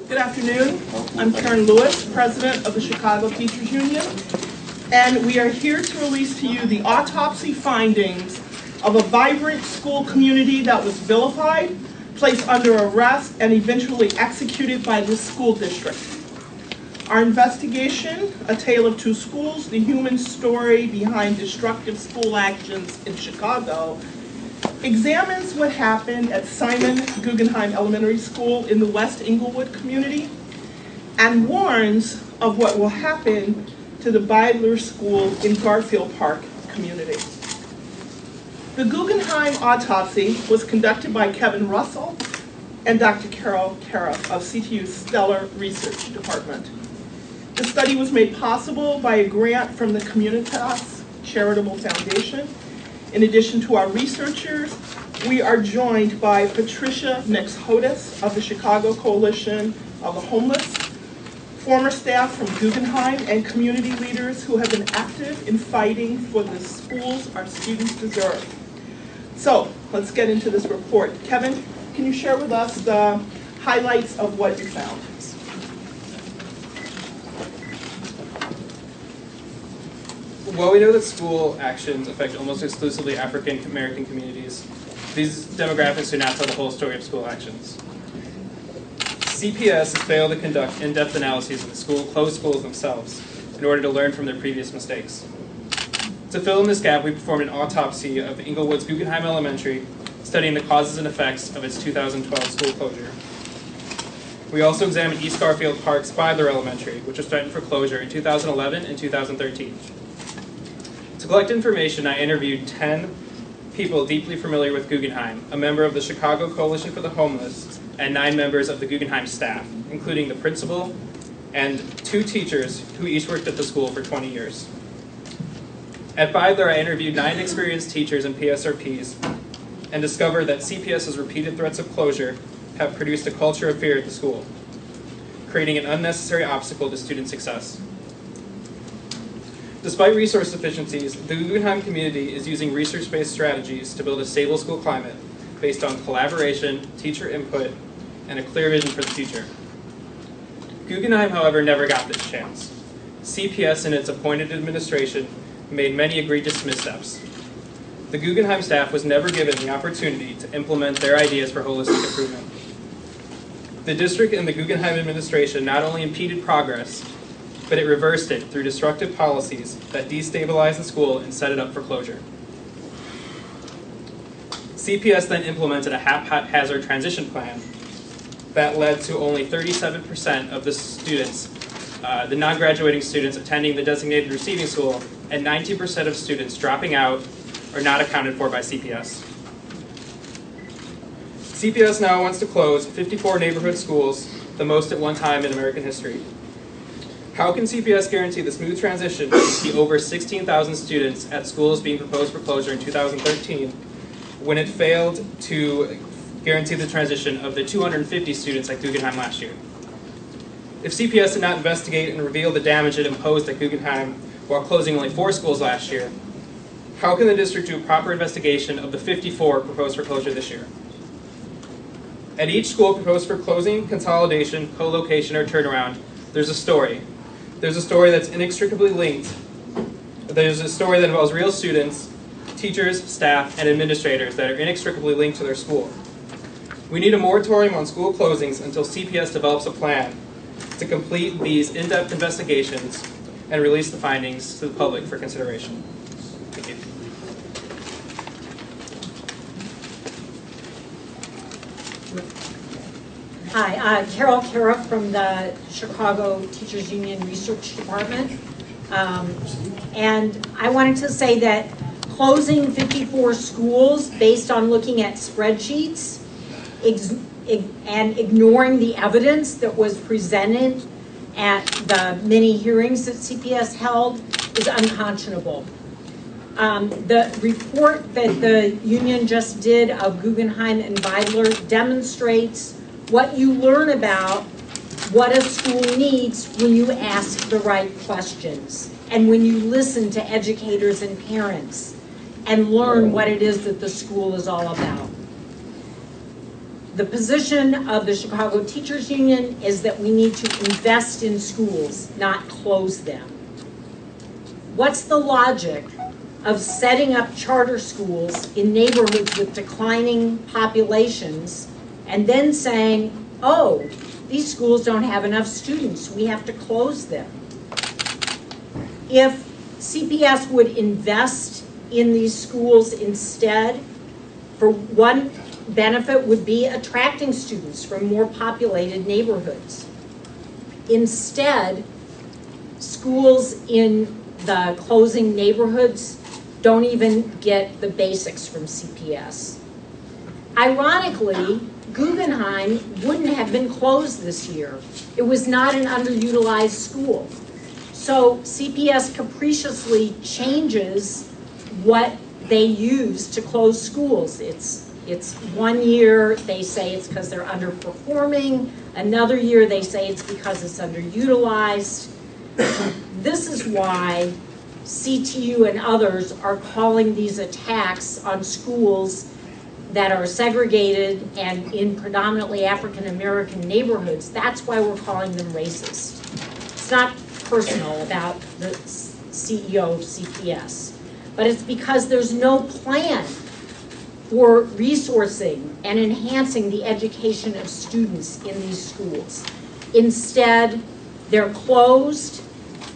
Good afternoon. I'm Karen Lewis, President of the Chicago Teachers Union, and we are here to release to you the autopsy findings of a vibrant school community that was vilified, placed under arrest, and eventually executed by this school district. Our investigation, A Tale of Two Schools, the human story behind destructive school actions in Chicago, examines what happened at Simon Guggenheim Elementary School in the West Englewood community and warns of what will happen to the Beidler School in Garfield Park community. The Guggenheim autopsy was conducted by Kevin Russell and Dr. Carol Cariff of CTU's Stellar Research Department. The study was made possible by a grant from the Communitas Charitable Foundation. In addition to our researchers, we are joined by Patricia Nix-Hodis of the Chicago Coalition of the Homeless, former staff from Guggenheim, and community leaders who have been active in fighting for the schools our students deserve. So let's get into this report. Kevin, can you share with us the highlights of what you found? While we know that school actions affect almost exclusively African American communities, these demographics do not tell the whole story of school actions. CPS has failed to conduct in-depth analyses of the closed schools themselves in order to learn from their previous mistakes. To fill in this gap, we performed an autopsy of Englewood's Guggenheim Elementary, studying the causes and effects of its 2012 school closure. We also examined East Garfield Park's Beidler Elementary, which was threatened for closure in 2011 and 2013. To collect information, I interviewed 10 people deeply familiar with Guggenheim, a member of the Chicago Coalition for the Homeless, and 9 members of the Guggenheim staff, including the principal and 2 teachers who each worked at the school for 20 years. At Beidler, I interviewed 9 experienced teachers and PSRPs and discovered that CPS's repeated threats of closure have produced a culture of fear at the school, creating an unnecessary obstacle to student success. Despite resource deficiencies, the Guggenheim community is using research-based strategies to build a stable school climate based on collaboration, teacher input, and a clear vision for the future. Guggenheim, however, never got this chance. CPS and its appointed administration made many egregious missteps. The Guggenheim staff was never given the opportunity to implement their ideas for holistic improvement. The district and the Guggenheim administration not only impeded progress, but it reversed it through destructive policies that destabilized the school and set it up for closure. CPS then implemented a haphazard transition plan that led to only 37% of the students, the non-graduating students attending the designated receiving school, and 90% of students dropping out or not accounted for by CPS. CPS now wants to close 54 neighborhood schools, the most at one time in American history. How can CPS guarantee the smooth transition of the over 16,000 students at schools being proposed for closure in 2013 when it failed to guarantee the transition of the 250 students at Guggenheim last year? If CPS did not investigate and reveal the damage it imposed at Guggenheim while closing only 4 schools last year, how can the district do a proper investigation of the 54 proposed for closure this year? At each school proposed for closing, consolidation, co-location, or turnaround, there's a story. There's a story that's inextricably linked. There's a story that involves real students, teachers, staff, and administrators that are inextricably linked to their school. We need a moratorium on school closings until CPS develops a plan to complete these in-depth investigations and release the findings to the public for consideration. Thank you. Hi, Carol Cariff from the Chicago Teachers Union Research Department. And I wanted to say that closing 54 schools based on looking at spreadsheets and ignoring the evidence that was presented at the many hearings that CPS held is unconscionable. The report that the union just did of Guggenheim and Beidler demonstrates what you learn about what a school needs when you ask the right questions and when you listen to educators and parents and learn what it is that the school is all about. the position of the Chicago Teachers Union is that we need to invest in schools, not close them. What's the logic of setting up charter schools in neighborhoods with declining populations and then saying, oh, these schools don't have enough students, we have to close them? If CPS would invest in these schools instead, for one benefit would be attracting students from more populated neighborhoods. Instead, schools in the closing neighborhoods don't even get the basics from CPS. Ironically, Guggenheim wouldn't have been closed this year. It was not an underutilized school. So CPS capriciously changes what they use to close schools. It's 1 year they say it's because they're underperforming, another year they say it's because it's underutilized. This is why CTU and others are calling these attacks on schools that are segregated and in predominantly African American neighborhoods. That's why we're calling them racist. It's not personal about the CEO of CPS, but it's because there's no plan for resourcing and enhancing the education of students in these schools. Instead, they're closed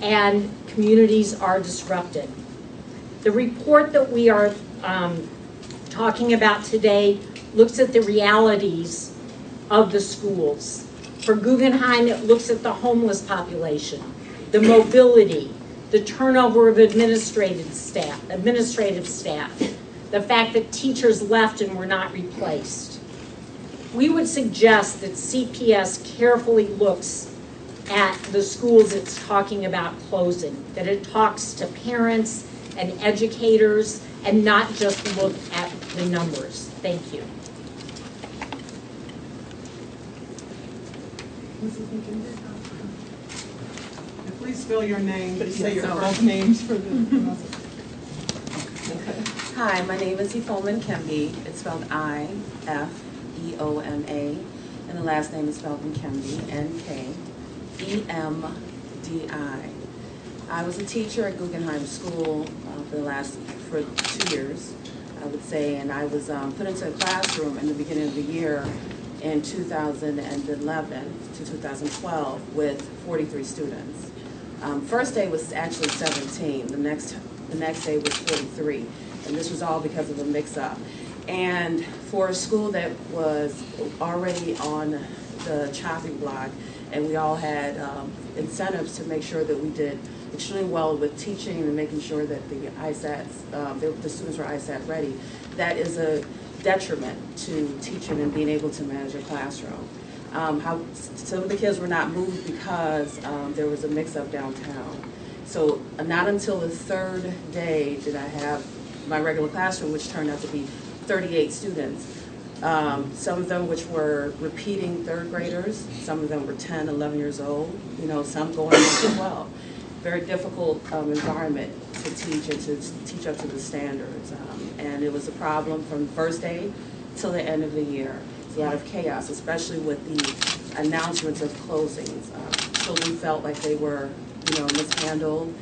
and communities are disrupted. The report that we are talking about today looks at the realities of the schools. For Guggenheim, it looks at the homeless population, the mobility, the turnover of administrative staff, the fact that teachers left and were not replaced. We would suggest that CPS carefully looks at the schools it's talking about closing, that it talks to parents and educators and not just look at the numbers. Thank you. Please spell your name, but say your both names for the. Hi, my name is Efolman Kembe. It's spelled I-F-E-O-M-A, and the last name is spelled Nkemdi, N-K-E-M-D-I. I was a teacher at Guggenheim School for 2 years, I would say, and I was put into a classroom in the beginning of the year in 2011 to 2012 with 43 students. First day was actually 17. The next day was 43. And this was all because of a mix-up. And for a school that was already on the chopping block, and we all had incentives to make sure that we did extremely well with teaching and making sure that the ISATs, the students were ISAT ready, that is a detriment to teaching and being able to manage a classroom. Some of the kids were not moved because there was a mix-up downtown. So not until the third day did I have my regular classroom, which turned out to be 38 students. Some of them which were repeating third graders, some of them were 10, 11 years old, some going on to 12. Very difficult environment to teach and to teach up to the standards. And it was a problem from the first day till the end of the year. It's a lot of chaos, especially with the announcements of closings. Children felt like they were mishandled.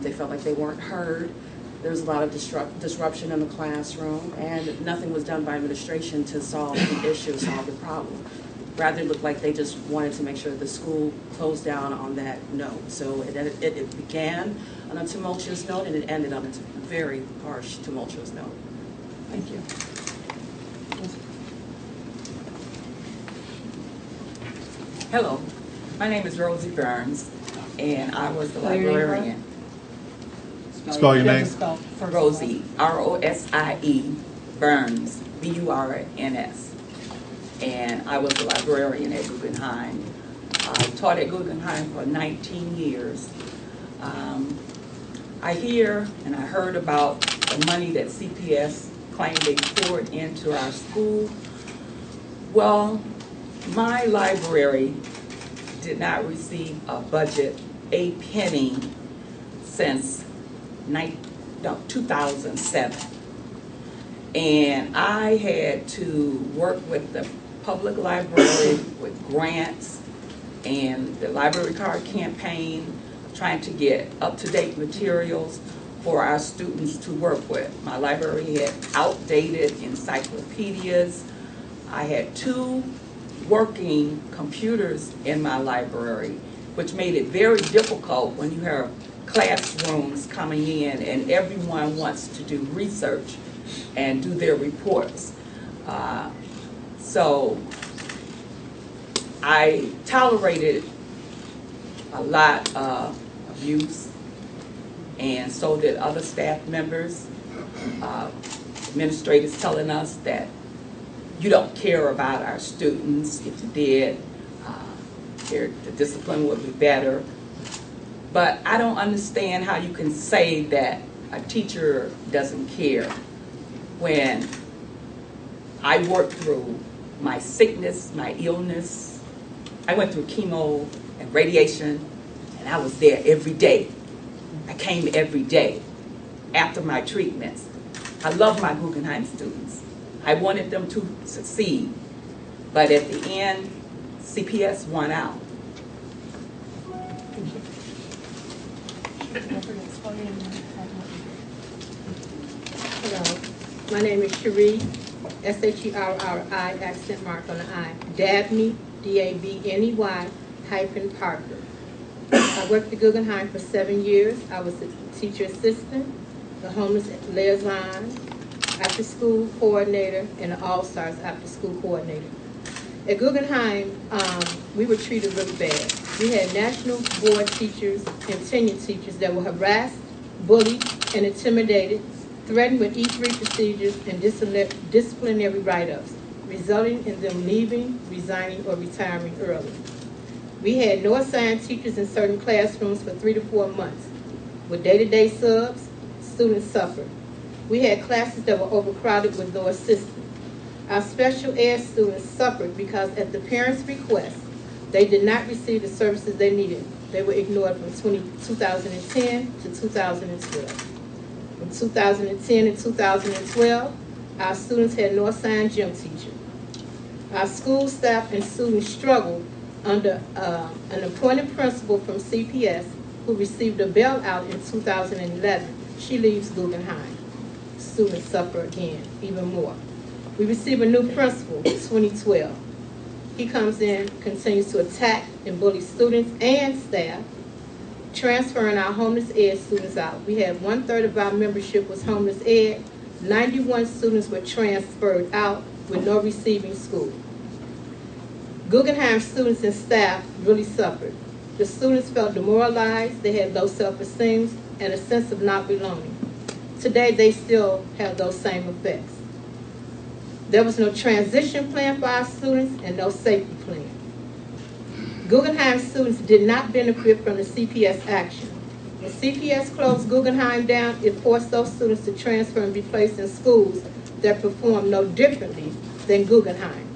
They felt like they weren't heard. There was a lot of disruption in the classroom, and nothing was done by administration to solve the issue, solve the problem. Rather, it looked like they just wanted to make sure the school closed down on that note. So it began on a tumultuous note, and it ended on a very harsh, tumultuous note. Thank you. Hello, my name is Rosie Burns, and I was the librarian. Spell your name. Rosie, R-O-S-I-E, Burns, B-U-R-N-S. And I was the librarian at Guggenheim. I taught at Guggenheim for 19 years. I hear and I heard about the money that CPS claimed they poured into our school. Well, my library did not receive a budget, a penny, since 2007. And I had to work with the public library with grants and the library card campaign, trying to get up-to-date materials for our students to work with. My library had outdated encyclopedias. I had 2 working computers in my library, which made it very difficult when you have classrooms coming in and everyone wants to do research and do their reports. So I tolerated a lot of abuse, and so did other staff members. Administrators telling us that you don't care about our students. If you did, the discipline would be better. But I don't understand how you can say that a teacher doesn't care when I worked through my sickness, my illness. I went through chemo and radiation, and I was there every day. I came every day after my treatments. I love my Guggenheim students. I wanted them to succeed. But at the end, CPS won out. Hello, my name is Cherie, S-H-E-R-R-I, accent mark on the I, Dabney, D-A-B-N-E-Y, hyphen Parker. I worked at Guggenheim for 7 years. I was a teacher assistant, the homeless liaison, after-school coordinator, and the All-Stars after-school coordinator. At Guggenheim, we were treated really bad. We had national board teachers and tenured teachers that were harassed, bullied, and intimidated, threatened with E3 procedures and disciplinary write-ups, resulting in them leaving, resigning, or retiring early. We had no assigned teachers in certain classrooms for 3 to 4 months. With day-to-day subs, students suffered. We had classes that were overcrowded with no assistants. Our special ed students suffered because at the parents' request, they did not receive the services they needed. They were ignored from 2010 to 2012. From 2010 and 2012, our students had no assigned gym teacher. Our school staff and students struggled under an appointed principal from CPS who received a bailout in 2011. She leaves Guggenheim. Students suffer again, even more. We receive a new principal in 2012. He comes in, continues to attack and bully students and staff, transferring our homeless ed students out. We had 1/3 of our membership was homeless ed. 91 students were transferred out with no receiving school. Guggenheim students and staff really suffered. The students felt demoralized, they had low self-esteem, and a sense of not belonging. Today, they still have those same effects. There was no transition plan for our students and no safety plan. Guggenheim students did not benefit from the CPS action. When CPS closed Guggenheim down, it forced those students to transfer and be placed in schools that perform no differently than Guggenheim.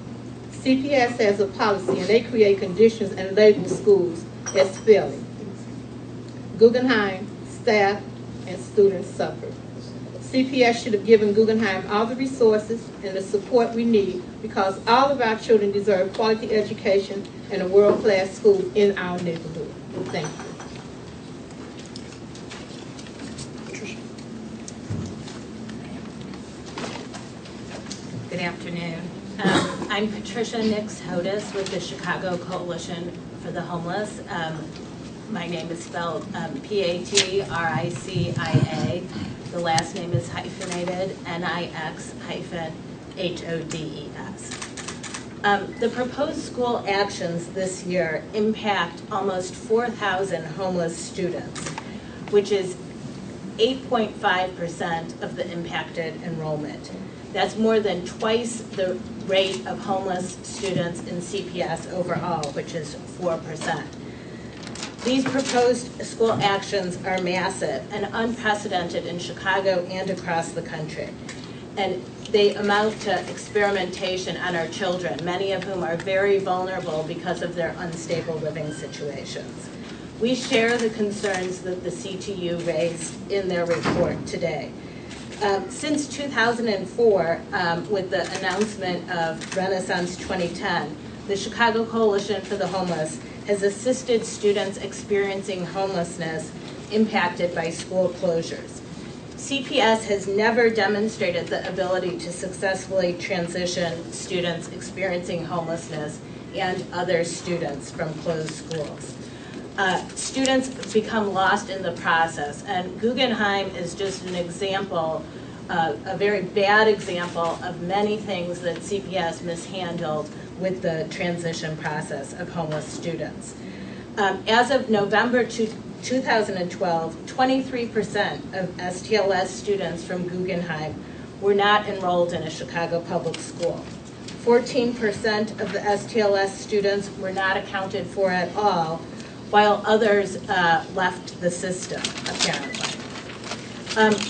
CPS has a policy and they create conditions and label schools as failing. Guggenheim staff and students suffered. CPS should have given Guggenheim all the resources and the support we need because all of our children deserve quality education and a world-class school in our neighborhood. Thank you. Good afternoon. I'm Patricia Nix Hodis with the Chicago Coalition for the Homeless. My name is spelled P-A-T-R-I-C-I-A. The last name is hyphenated, Nix-HODES. The proposed school actions this year impact almost 4,000 homeless students, which is 8.5% of the impacted enrollment. That's more than twice the rate of homeless students in CPS overall, which is 4%. These proposed school actions are massive and unprecedented in Chicago and across the country. And they amount to experimentation on our children, many of whom are very vulnerable because of their unstable living situations. We share the concerns that the CTU raised in their report today. Since 2004, with the announcement of Renaissance 2010, the Chicago Coalition for the Homeless has assisted students experiencing homelessness impacted by school closures. CPS has never demonstrated the ability to successfully transition students experiencing homelessness and other students from closed schools. Students become lost in the process, and Guggenheim is just an example, a very bad example of many things that CPS mishandled with the transition process of homeless students. As of November 2012, 23% of STLS students from Guggenheim were not enrolled in a Chicago public school. 14% of the STLS students were not accounted for at all, while others left the system, apparently.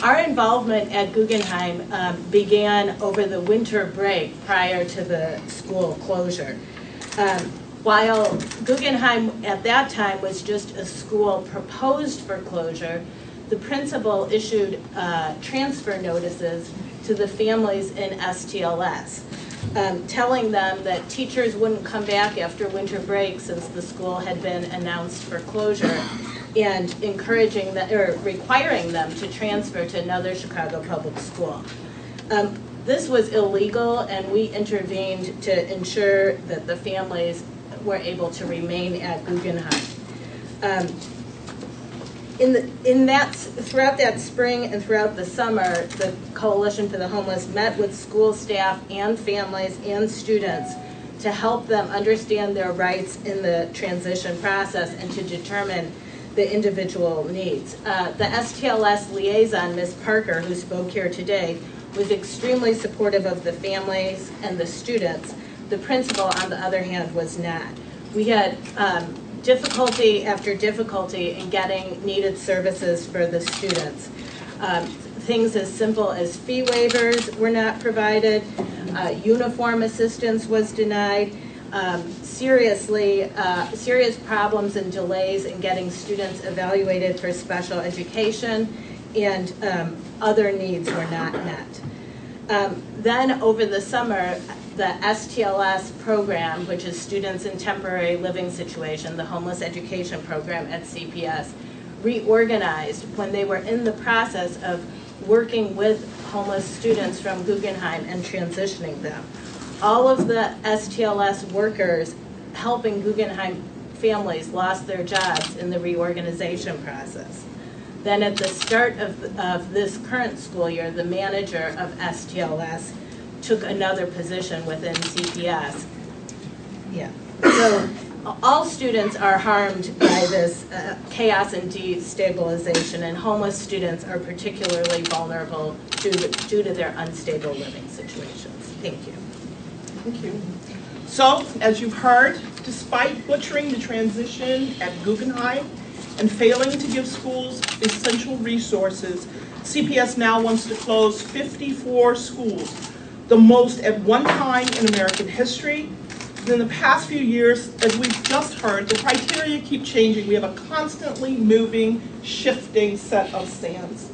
Our involvement at Guggenheim began over the winter break prior to the school closure. While Guggenheim at that time was just a school proposed for closure, the principal issued transfer notices to the families in STLS, telling them that teachers wouldn't come back after winter break since the school had been announced for closure, and encouraging them, or requiring them to transfer to another Chicago public school. This was illegal, and we intervened to ensure that the families were able to remain at Guggenheim. Throughout that spring and throughout the summer, the Coalition for the Homeless met with school staff and families and students to help them understand their rights in the transition process and to determine the individual needs. The STLS liaison, Ms. Parker, who spoke here today, was extremely supportive of the families and the students. The principal, on the other hand, was not. We had difficulty after difficulty in getting needed services for the students. Things as simple as fee waivers were not provided, uniform assistance was denied, serious problems and delays in getting students evaluated for special education, and other needs were not met. Then over the summer, the STLS program, which is Students in Temporary Living Situation, the homeless education program at CPS, reorganized when they were in the process of working with homeless students from Guggenheim and transitioning them. All of the STLS workers helping Guggenheim families lost their jobs in the reorganization process. Then at the start of this current school year, the manager of STLS took another position within CPS. Yeah. So all students are harmed by this chaos and destabilization, and homeless students are particularly vulnerable due to their unstable living situations. Thank you. Thank you. So, as you've heard, despite butchering the transition at Guggenheim and failing to give schools essential resources, CPS now wants to close 54 schools, the most at one time in American history. In the past few years, as we've just heard, the criteria keep changing. We have a constantly moving, shifting set of stands.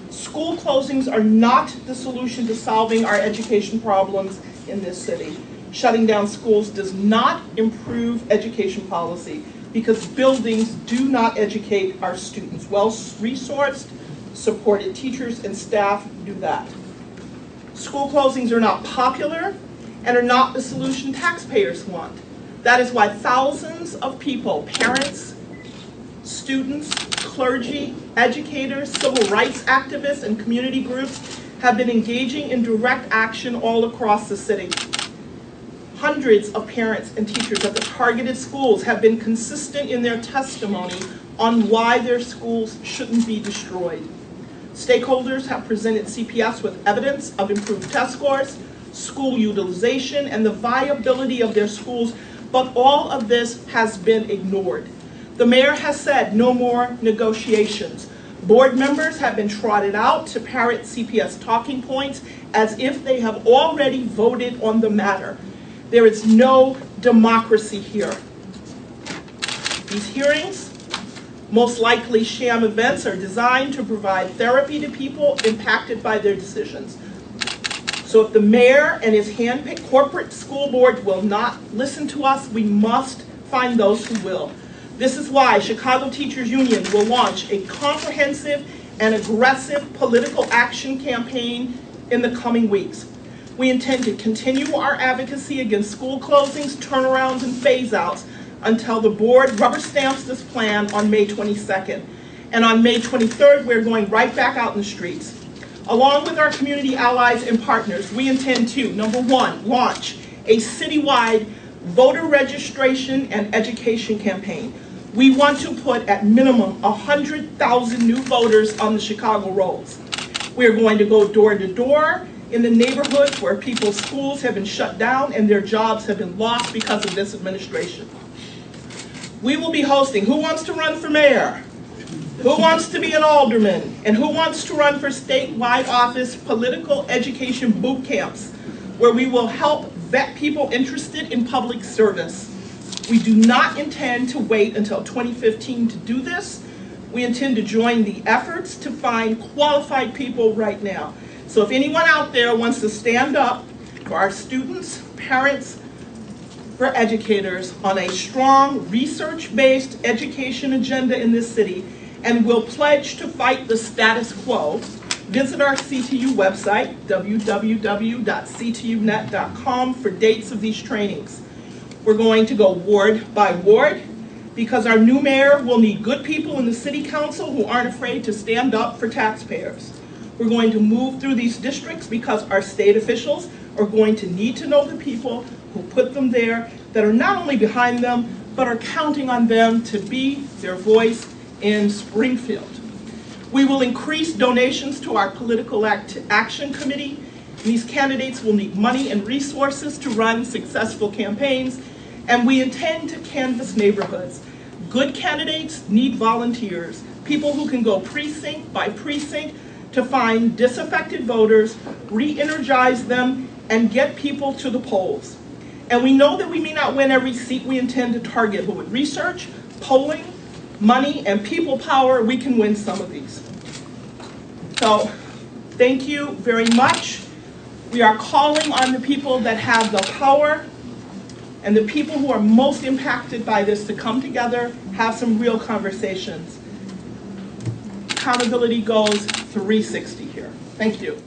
School closings are not the solution to solving our education problems in this city. Shutting down schools does not improve education policy because buildings do not educate our students. Well-resourced, supported teachers and staff do that. School closings are not popular and are not the solution taxpayers want. That is why thousands of people, parents, students, clergy, educators, civil rights activists, and community groups have been engaging in direct action all across the city. Hundreds of parents and teachers at the targeted schools have been consistent in their testimony on why their schools shouldn't be destroyed. Stakeholders have presented CPS with evidence of improved test scores, school utilization, and the viability of their schools, but all of this has been ignored. The mayor has said no more negotiations. Board members have been trotted out to parrot CPS talking points as if they have already voted on the matter. There is no democracy here. These hearings Most likely sham events are designed to provide therapy to people impacted by their decisions. So if the mayor and his hand-picked corporate school board will not listen to us, we must find those who will. This is why Chicago Teachers Union will launch a comprehensive and aggressive political action campaign in the coming weeks. We intend to continue our advocacy against school closings, turnarounds, and phase-outs until the board rubber stamps this plan on May 22nd. And on May 23rd, we're going right back out in the streets. Along with our community allies and partners, we intend to, number one, launch a citywide voter registration and education campaign. We want to put at minimum 100,000 new voters on the Chicago rolls. We're going to go door to door in the neighborhoods where people's schools have been shut down and their jobs have been lost because of this administration. We will be hosting Who Wants to Run for Mayor? Who wants to be an alderman? And who wants to run for statewide office political education boot camps, where we will help vet people interested in public service. We do not intend to wait until 2015 to do this. We intend to join the efforts to find qualified people right now. So if anyone out there wants to stand up for our students, parents, for educators on a strong research-based education agenda in this city, and will pledge to fight the status quo, visit our CTU website, www.ctunet.com, for dates of these trainings. We're going to go ward by ward because our new mayor will need good people in the city council who aren't afraid to stand up for taxpayers. We're going to move through these districts because our state officials are going to need to know the people who put them there, that are not only behind them, but are counting on them to be their voice in Springfield. We will increase donations to our political action committee. These candidates will need money and resources to run successful campaigns, and we intend to canvass neighborhoods. Good candidates need volunteers, people who can go precinct by precinct to find disaffected voters, re-energize them, and get people to the polls. And we know that we may not win every seat we intend to target, but with research, polling, money, and people power, we can win some of these. So, thank you very much. We are calling on the people that have the power and the people who are most impacted by this to come together, have some real conversations. Accountability goes 360 here. Thank you.